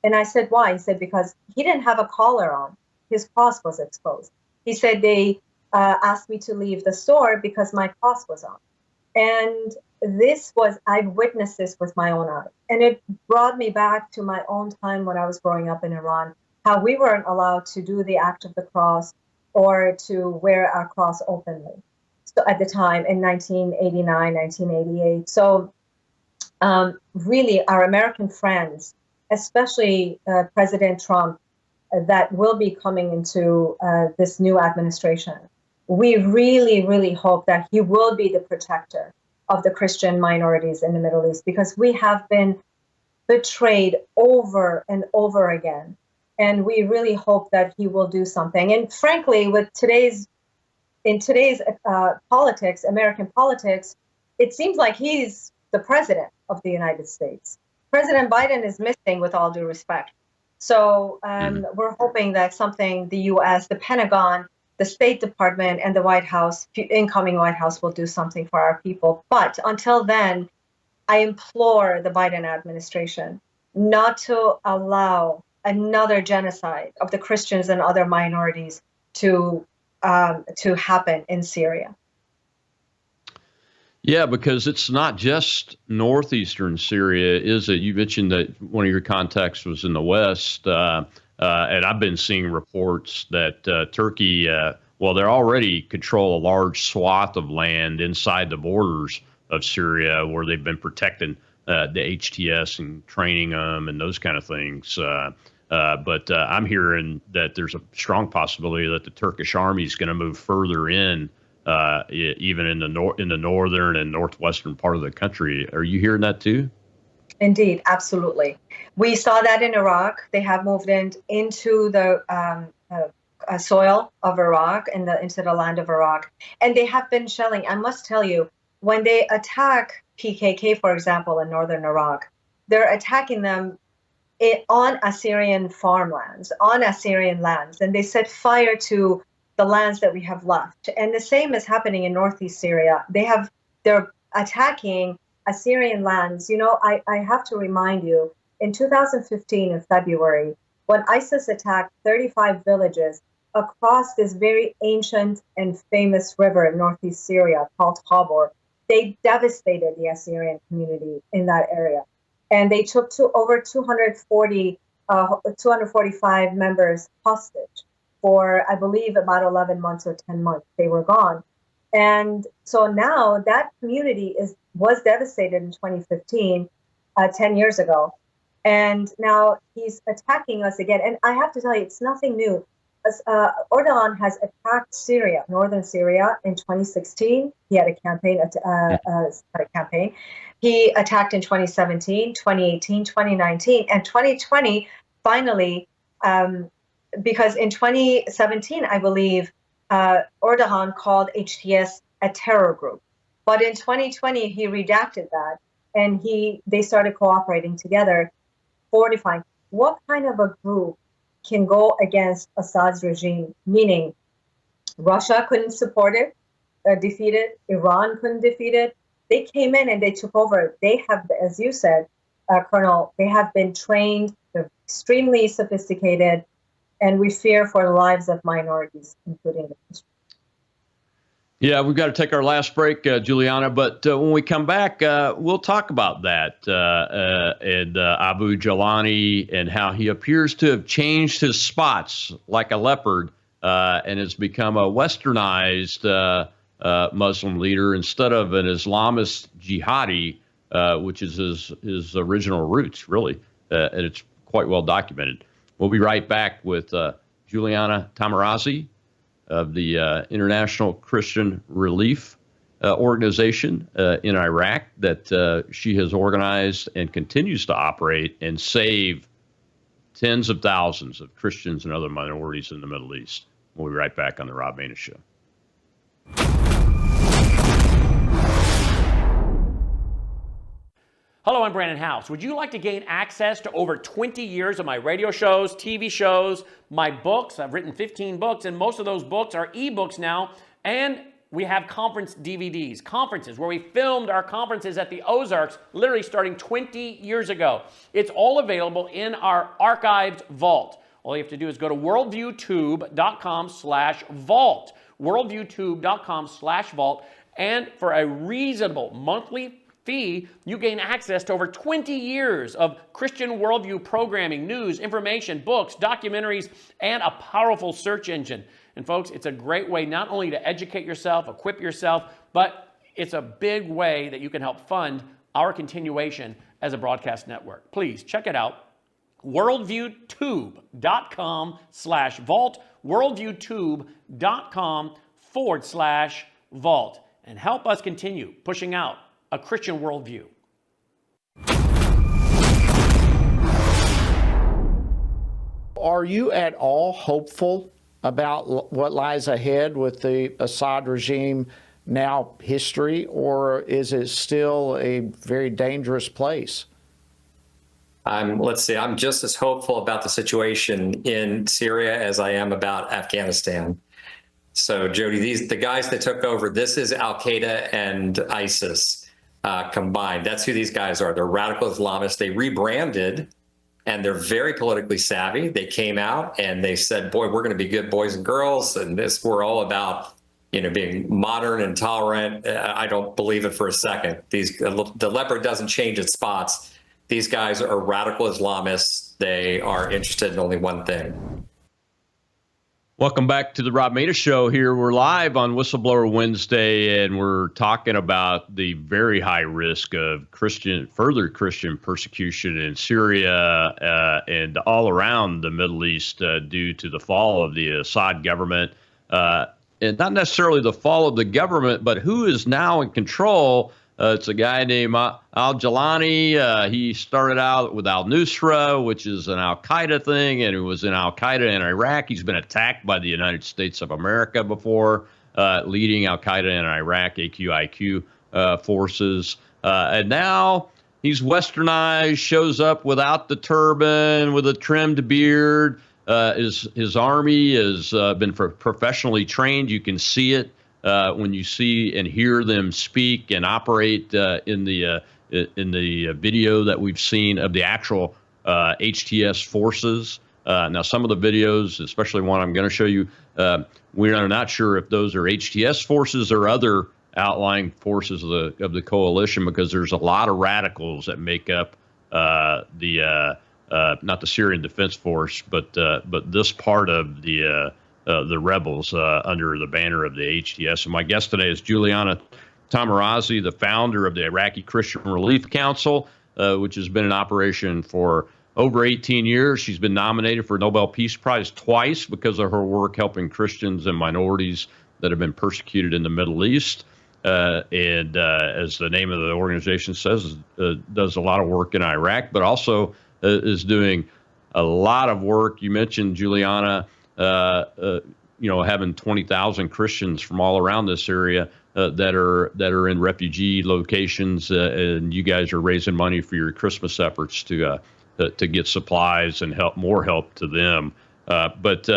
And I said, why? He said, because he didn't have a collar on. His cross was exposed. He said, they asked me to leave the store because my cross was on. And I witnessed this with my own eyes. And it brought me back to my own time when I was growing up in Iran, how we weren't allowed to do the act of the cross or to wear our cross openly. So at the time in 1989, 1988. So really our American friends, especially President Trump, that will be coming into this new administration, we really, really hope that he will be the protector of the Christian minorities in the Middle East, because we have been betrayed over and over again. And we really hope that he will do something. And frankly, in today's politics, American politics, it seems like he's the president of the United States. President Biden is missing, with all due respect. So we're hoping that the U.S., the Pentagon, the State Department, and the White House, incoming White House, will do something for our people. But until then, I implore the Biden administration not to allow another genocide of the Christians and other minorities to happen in Syria. Yeah, because it's not just northeastern Syria, is it? You mentioned that one of your contacts was in the West. And I've been seeing reports that Turkey, they already control a large swath of land inside the borders of Syria where they've been protecting the HTS and training them and those kind of things. But I'm hearing that there's a strong possibility that the Turkish army is going to move further in, even in the northern and northwestern part of the country. Are you hearing that too? Indeed, absolutely. We saw that in Iraq. They have moved into the soil of Iraq and into the land of Iraq. And they have been shelling. I must tell you, when they attack PKK, for example, in northern Iraq, they're attacking them on Assyrian farmlands, on Assyrian lands. And they set fire to the lands that we have left. And the same is happening in northeast Syria. They're attacking Assyrian lands. I have to remind you, in 2015, in February, when ISIS attacked 35 villages across this very ancient and famous river in northeast Syria called Tabor, they devastated the Assyrian community in that area. And they took over 245 members hostage for, I believe, about 11 months or 10 months. They were gone. And so now that community was devastated in 2015, 10 years ago. And now he's attacking us again. And I have to tell you, it's nothing new. Erdogan has attacked Syria, northern Syria, in 2016. He had a campaign, He attacked in 2017, 2018, 2019, and 2020, finally, because in 2017, I believe, Erdogan called HTS a terror group. But in 2020, he redacted that, and they started cooperating together, fortifying. What kind of a group can go against Assad's regime, meaning Russia couldn't support it, defeat it, Iran couldn't defeat it. They came in and they took over. They have, as you said, Colonel, they have been trained, they're extremely sophisticated, and we fear for the lives of minorities, including the Christians. Yeah, we've got to take our last break, Juliana, but when we come back, we'll talk about that and Abu Jolani and how he appears to have changed his spots like a leopard and has become a westernized Muslim leader instead of an Islamist jihadi, which is his original roots, really, and it's quite well documented. We'll be right back with Juliana Taimoorazy of the International Christian Relief Organization in Iraq that she has organized and continues to operate and save tens of thousands of Christians and other minorities in the Middle East. We'll be right back on The Rob Maness Show. Hello, I'm Brandon House. Would you like to gain access to over 20 years of my radio shows, TV shows, my books? I've written 15 books, and most of those books are ebooks now. And we have conference DVDs, conferences where we filmed our conferences at the Ozarks, literally starting 20 years ago. It's all available in our archived vault. All you have to do is go to worldviewtube.com/vault, worldviewtube.com/vault, and for a reasonable monthly fee, you gain access to over 20 years of Christian worldview programming, news, information, books, documentaries, and a powerful search engine. And folks, it's a great way not only to educate yourself, equip yourself, but it's a big way that you can help fund our continuation as a broadcast network. Please check it out. worldviewtube.com/vault, worldviewtube.com/vault, and help us continue pushing out a Christian worldview. Are you at all hopeful about what lies ahead with the Assad regime now history, or is it still a very dangerous place? Let's see, I'm just as hopeful about the situation in Syria as I am about Afghanistan. So, Jody, the guys that took over, this is Al-Qaeda and ISIS combined. That's who these guys are. They're radical Islamists. They rebranded, and they're very politically savvy. They came out and they said, boy, we're going to be good boys and girls, and we're all about, being modern and tolerant. I don't believe it for a second. The leopard doesn't change its spots. These guys are radical Islamists. They are interested in only one thing. Welcome back to the Rob Maness Show. Here we're live on Whistleblower Wednesday, and we're talking about the very high risk of further Christian persecution in Syria and all around the Middle East due to the fall of the Assad government. And not necessarily the fall of the government, but who is now in control. It's a guy named Al-Jolani. He started out with al-Nusra, which is an al-Qaeda thing, and he was in al-Qaeda in Iraq. He's been attacked by the United States of America before, leading al-Qaeda in Iraq, AQIQ forces. And now he's westernized, shows up without the turban, with a trimmed beard. His army has been professionally trained. You can see it. When you see and hear them speak and operate in the video that we've seen of the actual HTS forces. Now, some of the videos, especially one I'm going to show you, we are not sure if those are HTS forces or other outlying forces of the coalition, because there's a lot of radicals that make up not the Syrian Defense Force, but this part of the rebels under the banner of the HTS. And my guest today is Juliana Taimoorazy, the founder of the Iraqi Christian Relief Council, which has been in operation for over 18 years. She's been nominated for a Nobel Peace Prize twice because of her work helping Christians and minorities that have been persecuted in the Middle East. And as the name of the organization says, does a lot of work in Iraq, but also is doing a lot of work. You mentioned Juliana, having 20,000 Christians from all around this area that are in refugee locations, and you guys are raising money for your Christmas efforts to get supplies and more help to them. But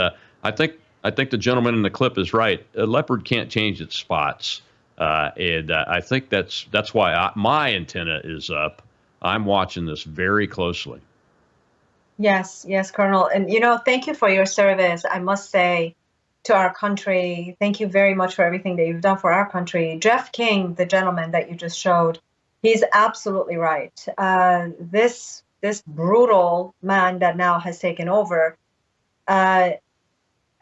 I think the gentleman in the clip is right. A leopard can't change its spots. And I think that's why my antenna is up. I'm watching this very closely. Yes, Colonel. And, thank you for your service. I must say to our country, thank you very much for everything that you've done for our country. Jeff King, the gentleman that you just showed, he's absolutely right. This brutal man that now has taken over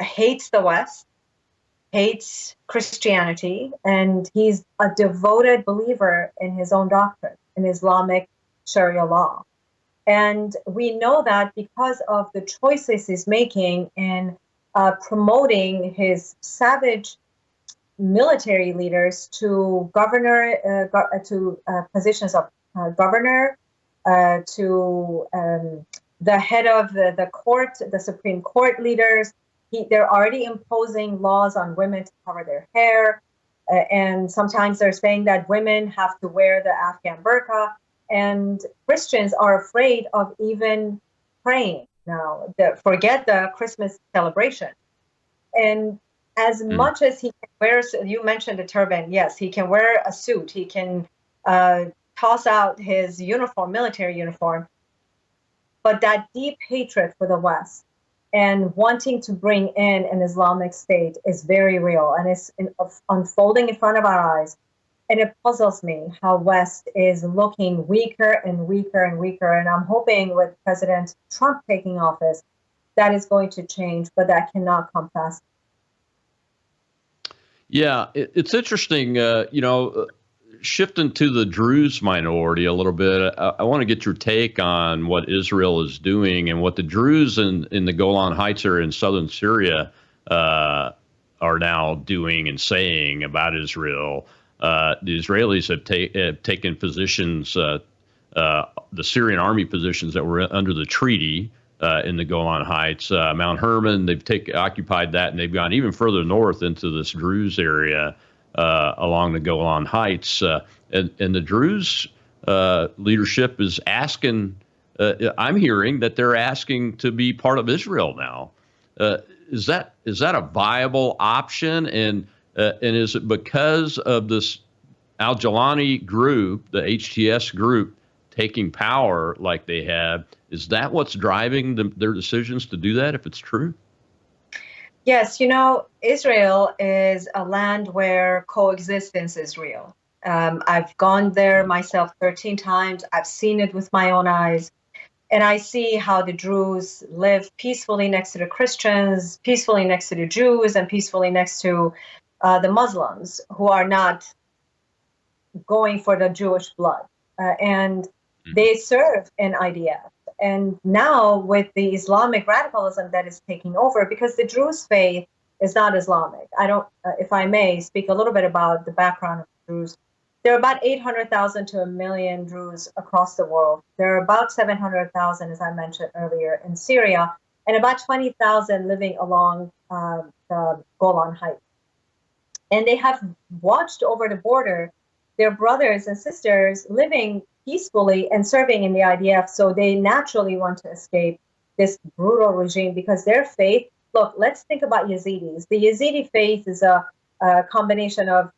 hates the West, hates Christianity, and he's a devoted believer in his own doctrine, in Islamic Sharia law. And we know that because of the choices he's making in promoting his savage military leaders to positions of governor, to the head of the court, the Supreme Court leaders. They're already imposing laws on women to cover their hair. And sometimes they're saying that women have to wear the Afghan burqa. And Christians are afraid of even praying now. Forget the Christmas celebration. And as much as he can wear, you mentioned a turban. Yes, he can wear a suit. He can toss out his uniform, military uniform. But that deep hatred for the West and wanting to bring in an Islamic State is very real, and it's unfolding in front of our eyes. And it puzzles me how West is looking weaker and weaker and weaker. And I'm hoping with President Trump taking office, that is going to change, but that cannot come fast. Yeah, it's interesting, shifting to the Druze minority a little bit. I want to get your take on what Israel is doing and what the Druze in the Golan Heights area in southern Syria are now doing and saying about Israel. The Israelis have taken positions, the Syrian army positions that were under the treaty in the Golan Heights, Mount Hermon. They've occupied that, and they've gone even further north into this Druze area along the Golan Heights. And the Druze leadership is asking. I'm hearing that they're asking to be part of Israel now. Is that a viable option? And is it because of this Al-Jawlani group, the HTS group, taking power like they have? Is that what's driving their decisions to do that, if it's true? Yes, Israel is a land where coexistence is real. I've gone there myself 13 times. I've seen it with my own eyes. And I see how the Druze live peacefully next to the Christians, peacefully next to the Jews, and peacefully next to the Muslims who are not going for the Jewish blood. And they serve an IDF. And now with the Islamic radicalism that is taking over, because the Druze faith is not Islamic. I don't, if I may, speak a little bit about the background of the Druze. There are about 800,000 to 1 million Druze across the world. There are about 700,000, as I mentioned earlier, in Syria, and about 20,000 living along the Golan Heights. And they have watched over the border their brothers and sisters living peacefully and serving in the IDF. So they naturally want to escape this brutal regime because their faith, look, let's think about Yazidis. The Yazidi faith is a combination of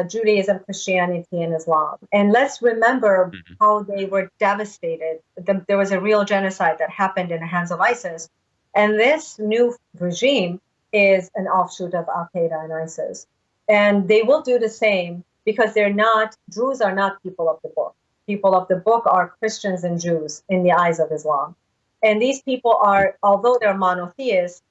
Judaism, Christianity, and Islam. And let's remember how they were devastated. There was a real genocide that happened in the hands of ISIS. And this new regime is an offshoot of Al-Qaeda and ISIS. And they will do the same because Druze are not people of the book. People of the book are Christians and Jews in the eyes of Islam. And these people are, although they're monotheists,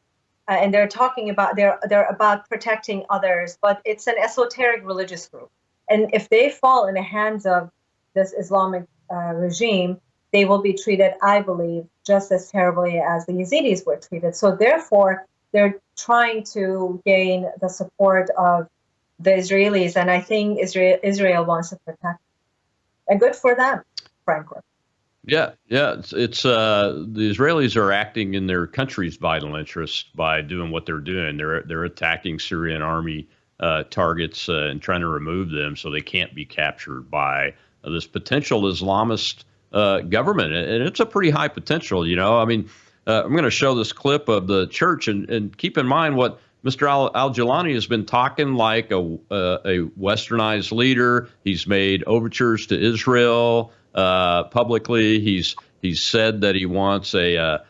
and they're talking about, they're about protecting others, but it's an esoteric religious group. And if they fall in the hands of this Islamic regime, they will be treated, I believe, just as terribly as the Yazidis were treated. So therefore, they're trying to gain the support of the Israelis, and I think Israel wants to protect them. And good for them, frankly. Yeah. It's the Israelis are acting in their country's vital interest by doing what they're doing. They're attacking Syrian army targets and trying to remove them so they can't be captured by this potential Islamist government, and it's a pretty high potential. I mean, I'm going to show this clip of the church, and keep in mind what Mr. Al-Jilani has been talking like a westernized leader. He's made overtures to Israel publicly. He's said that he wants a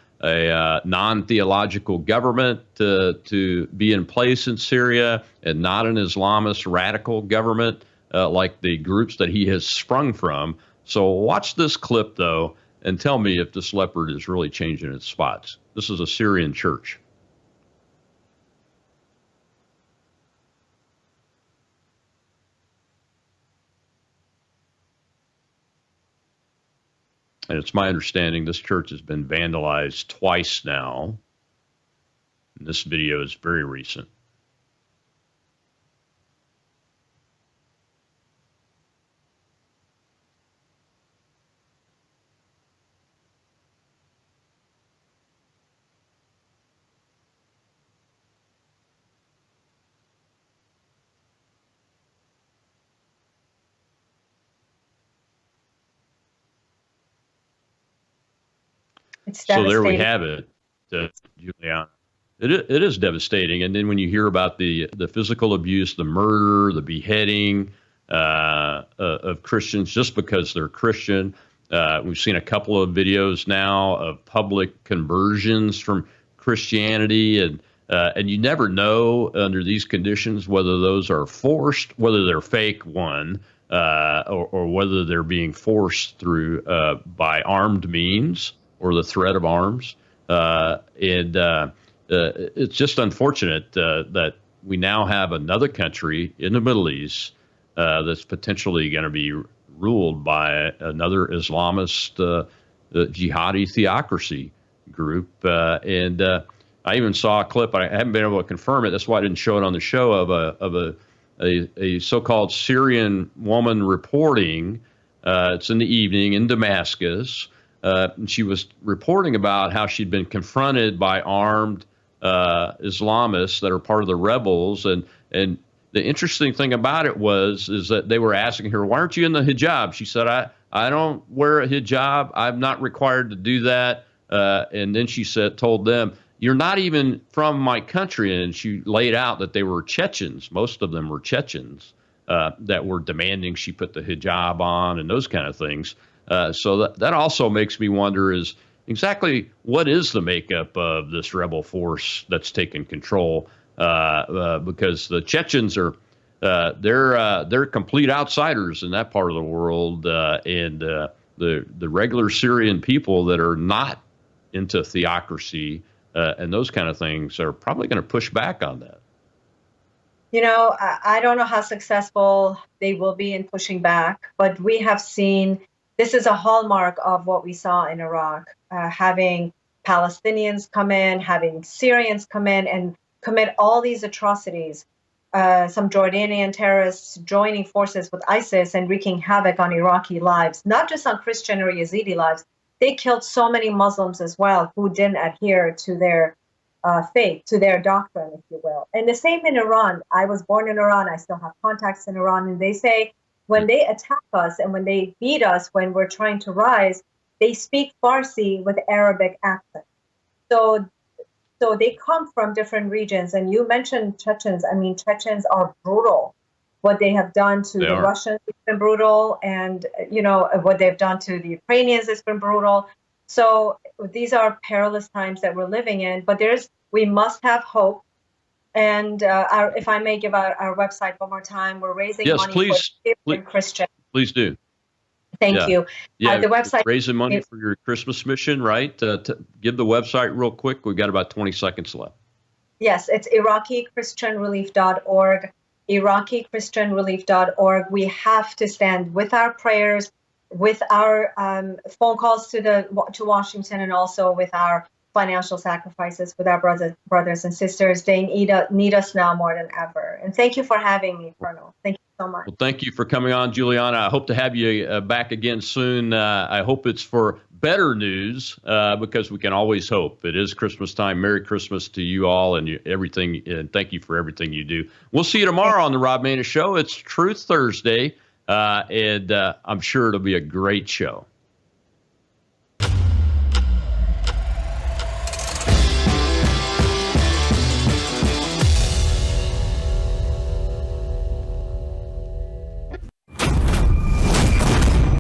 non-theological government to be in place in Syria, and not an Islamist radical government like the groups that he has sprung from. So watch this clip, though, and tell me if this leopard is really changing its spots. This is a Syrian church. And it's my understanding this church has been vandalized twice now. And this video is very recent. So there we have it, Juliana. It is devastating. And then when you hear about the physical abuse, the murder, the beheading of Christians just because they're Christian, we've seen a couple of videos now of public conversions from Christianity, and you never know under these conditions whether those are forced, whether they're fake, or whether they're being forced through by armed means or the threat of arms. It's just unfortunate that we now have another country in the Middle East that's potentially going to be ruled by another Islamist jihadi theocracy group. I even saw a clip, I haven't been able to confirm it, that's why I didn't show it on the show, of a so-called Syrian woman reporting, it's in the evening in Damascus, and she was reporting about how she'd been confronted by armed Islamists that are part of the rebels. And the interesting thing about it is that they were asking her, why aren't you in the hijab? She said, I don't wear a hijab. I'm not required to do that. And then she told them, you're not even from my country. And she laid out that they were Chechens. Most of them were Chechens that were demanding she put the hijab on and those kind of things. So that also makes me wonder is exactly what is the makeup of this rebel force that's taken control? Because the Chechens are they're complete outsiders in that part of the world, and the regular Syrian people that are not into theocracy and those kind of things are probably going to push back on that. I don't know how successful they will be in pushing back, but we have seen. This is a hallmark of what we saw in Iraq, having Palestinians come in, having Syrians come in and commit all these atrocities. Some Jordanian terrorists joining forces with ISIS and wreaking havoc on Iraqi lives, not just on Christian or Yazidi lives. They killed so many Muslims as well who didn't adhere to their faith, to their doctrine, if you will. And the same in Iran. I was born in Iran. I still have contacts in Iran. And they say, when they attack us and when they beat us when we're trying to rise, they speak Farsi with Arabic accent. So they come from different regions. And you mentioned Chechens. I mean, Chechens are brutal. What they have done to the Russians has been brutal. And, what they've done to the Ukrainians has been brutal. So these are perilous times that we're living in. But we must have hope. And if I may give our website one more time, we're raising money for Syrian Christians. Please do. Thank you. Yeah, the website raising money for your Christmas mission, right? To give the website real quick. We've got about 20 seconds left. Yes, it's IraqiChristianRelief.org. IraqiChristianRelief.org. We have to stand with our prayers with our phone calls to Washington, and also with our financial sacrifices with our brothers and sisters. They need us now more than ever. And thank you for having me, Colonel. Thank you so much. Well, thank you for coming on, Juliana. I hope to have you back again soon. I hope it's for better news, because we can always hope. It is Christmas time. Merry Christmas to you all and everything. And thank you for everything you do. We'll see you tomorrow on the Rob Maness Show. It's Truth Thursday, and I'm sure it'll be a great show.